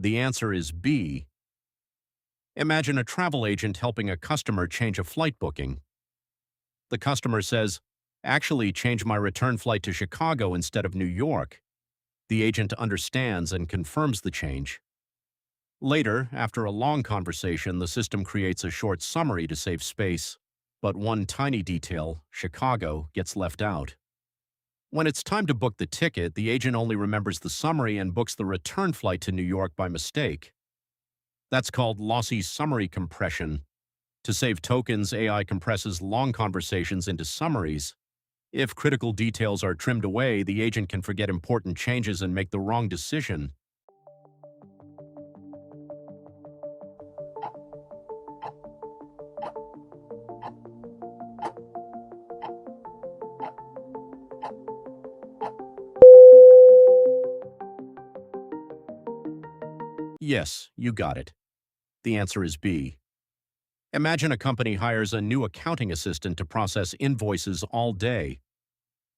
The answer is B. Imagine a travel agent helping a customer change a flight booking. The customer says, "Actually, change my return flight to Chicago instead of New York." The agent understands and confirms the change. Later, after a long conversation, the system creates a short summary to save space, but one tiny detail, Chicago, gets left out. When it's time to book the ticket, the agent only remembers the summary and books the return flight to New York by mistake. That's called Lossy summary compression. To save tokens, AI compresses long conversations into summaries. If critical details are trimmed away, the agent can forget important changes and make the wrong decision. Yes, you got it. The answer is B. Imagine a company hires a new accounting assistant to process invoices all day,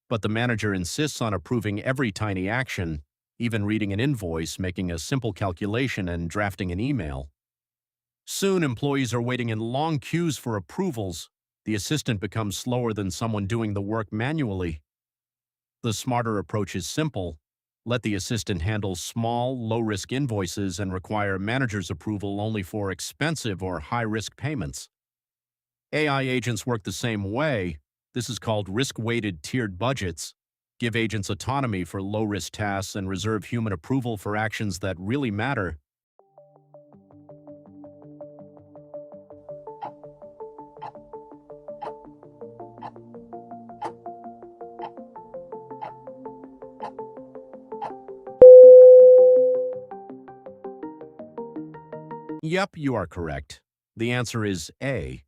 but the manager insists on approving every tiny action, even reading an invoice, making a simple calculation, and drafting an email. Soon, employees are waiting in long queues for approvals. The assistant becomes slower than someone doing the work manually. The smarter approach is simple. Let the assistant handle small, low-risk invoices and require manager's approval only for expensive or high-risk payments. AI agents work the same way. This is called risk-weighted tiered budgets. Give agents autonomy for low-risk tasks and reserve human approval for actions that really matter. Yep, you are correct. The answer is A.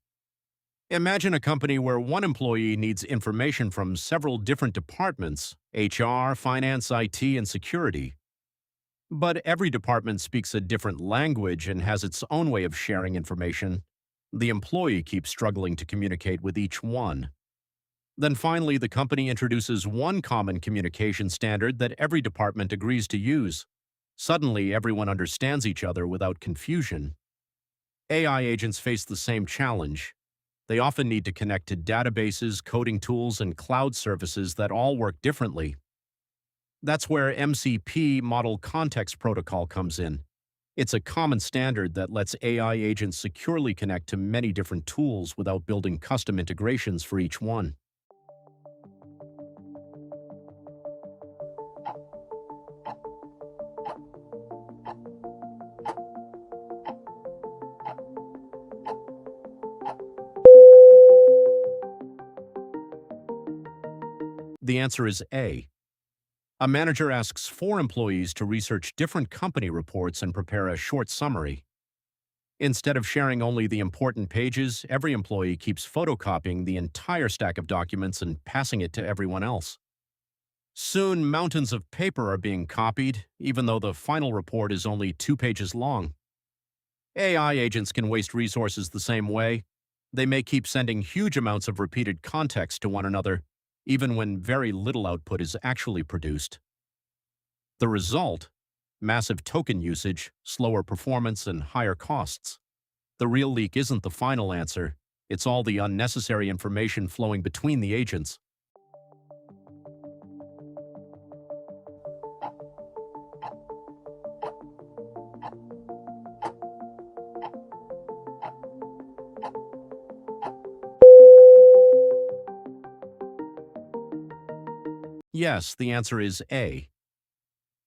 Imagine a company where one employee needs information from several different departments: HR, finance, IT, and security. But every department speaks a different language and has its own way of sharing information. The employee keeps struggling to communicate with each one. Then finally, the company introduces one common communication standard that every department agrees to use. Suddenly, everyone understands each other without confusion. AI agents face the same challenge. They often need to connect to databases, coding tools, and cloud services that all work differently. That's where MCP, Model Context Protocol, comes in. It's a common standard that lets AI agents securely connect to many different tools without building custom integrations for each one. The answer is A. A manager asks 4 employees to research different company reports and prepare a short summary. Instead of sharing only the important pages, every employee keeps photocopying the entire stack of documents and passing it to everyone else. Soon, mountains of paper are being copied, even though the final report is only 2 pages long. AI agents can waste resources the same way. They may keep sending huge amounts of repeated context to one another, even when very little output is actually produced. The result? Massive token usage, slower performance, and higher costs. The real leak isn't the final answer. It's all the unnecessary information flowing between the agents. Yes, the answer is A.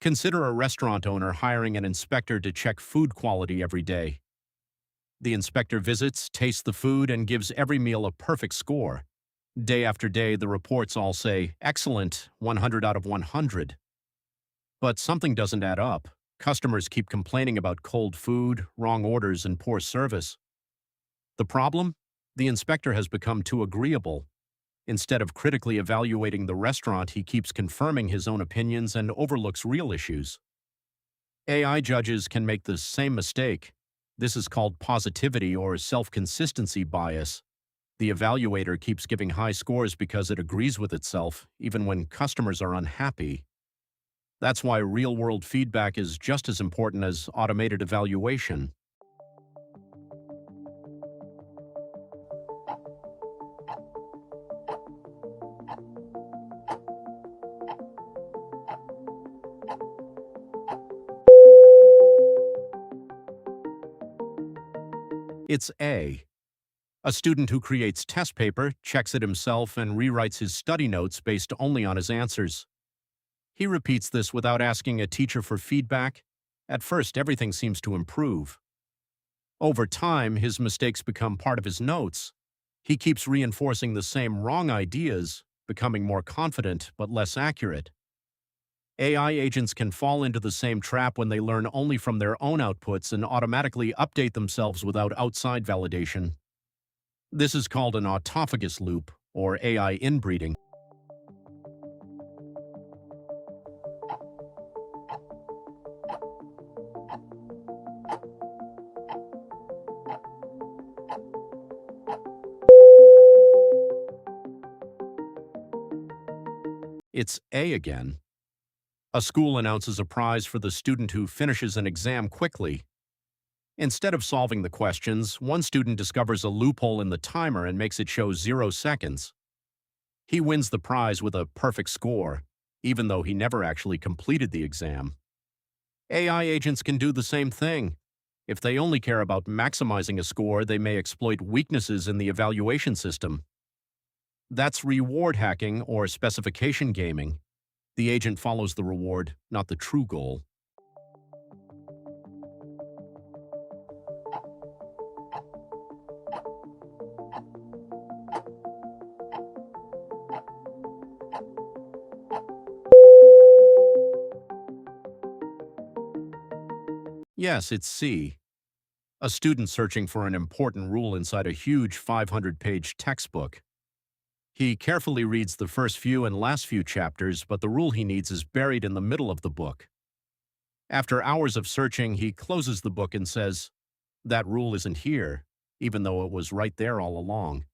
Consider a restaurant owner hiring an inspector to check food quality every day. The inspector visits, tastes the food, and gives every meal a perfect score. Day after day, the reports all say, "Excellent, 100 out of 100." But something doesn't add up. Customers keep complaining about cold food, wrong orders, and poor service. The problem? The inspector has become too agreeable. Instead of critically evaluating the restaurant, he keeps confirming his own opinions and overlooks real issues. AI judges can make the same mistake. This is called positivity or self-consistency bias. The evaluator keeps giving high scores because it agrees with itself, even when customers are unhappy. That's why real-world feedback is just as important as automated evaluation. It's A. A student who creates test paper, checks it himself, and rewrites his study notes based only on his answers. He repeats this without asking a teacher for feedback. At first, everything seems to improve. Over time, his mistakes become part of his notes. He keeps reinforcing the same wrong ideas, becoming more confident but less accurate. AI agents can fall into the same trap when they learn only from their own outputs and automatically update themselves without outside validation. This is called an autophagus loop, or AI inbreeding. It's A again. A school announces a prize for the student who finishes an exam quickly. Instead of solving the questions, one student discovers a loophole in the timer and makes it show 0 seconds. He wins the prize with a perfect score, even though he never actually completed the exam. AI agents can do the same thing. If they only care about maximizing a score, they may exploit weaknesses in the evaluation system. That's reward hacking or specification gaming. The agent follows the reward, not the true goal. Yes, it's C. A student searching for an important rule inside a huge 500-page textbook. He carefully reads the first few and last few chapters, but the rule he needs is buried in the middle of the book. After hours of searching, he closes the book and says, "That rule isn't here," even though it was right there all along.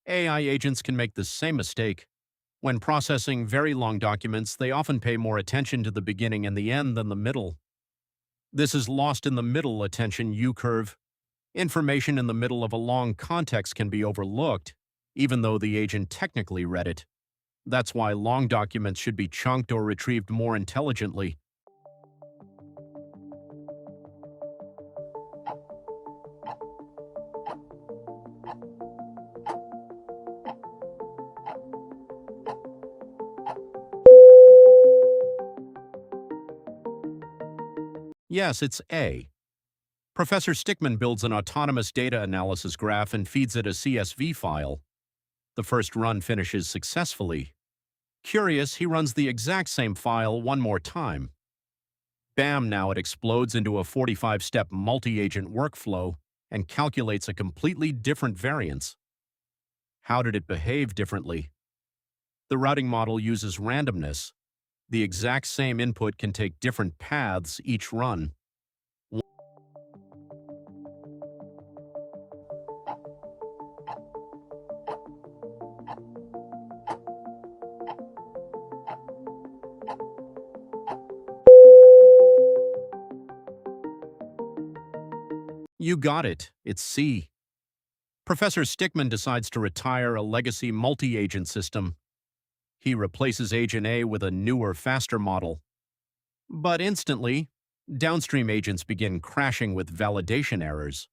AI agents can make the same mistake. When processing very long documents, they often pay more attention to the beginning and the end than the middle. This is lost in the middle attention U-curve. Information in the middle of a long context can be overlooked, even though the agent technically read it. That's why long documents should be chunked or retrieved more intelligently. Yes, it's A. Professor Stickman builds an autonomous data analysis graph and feeds it a CSV file. The first run finishes successfully. Curious, he runs the exact same file one more time. Bam, now it explodes into a 45-step multi-agent workflow and calculates a completely different variance. How did it behave differently? The routing model uses randomness. The exact same input can take different paths each run. You got it. It's C. Professor Stickman decides to retire a legacy multi-agent system. He replaces Agent A with a newer, faster model. But instantly, downstream agents begin crashing with validation errors.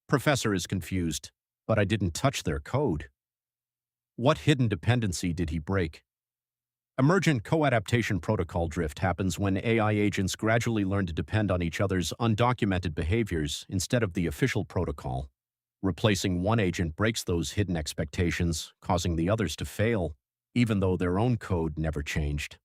Professor is confused, but I didn't touch their code. What hidden dependency did he break? Emergent co-adaptation protocol drift happens when AI agents gradually learn to depend on each other's undocumented behaviors instead of the official protocol. Replacing one agent breaks those hidden expectations, causing the others to fail, even though their own code never changed.